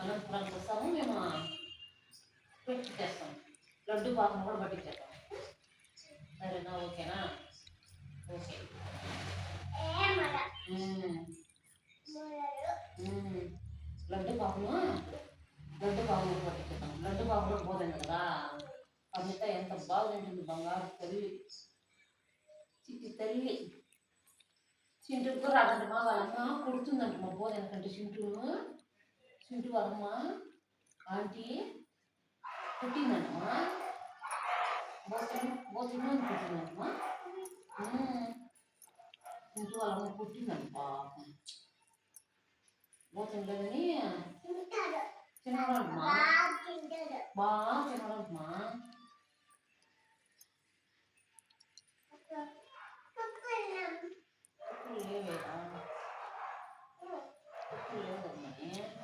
అనంతపురానికి వస్తాము మేము పెట్టిచ్చేస్తాం. లడ్డు పాకం కూడా పట్టించేస్తాం. సరేనా? ఓకేనా? ఓకే. లడ్డు పాకము పట్టించేస్తాం. లడ్డు పాకం కూడా పోతుంది కదా. కవిత ఎంత బాగుంటుంది, బంగారు తల్లి, చిట్టి తల్లి. చింటూ కూడా రాదంట మా వాళ్ళమ్మ కొడుతుందంట మా పోదనకంటే. చింటూ వాళ్ళమ్మ ఆంటీ పుట్టిందంటమ్మా. బోతున్నా పుట్టిందంటమ్మా. చింటూ వాళ్ళమ్మ పుట్టిందంట పాపం. బోతుండదని చిన్నవాళ్ళమ్మా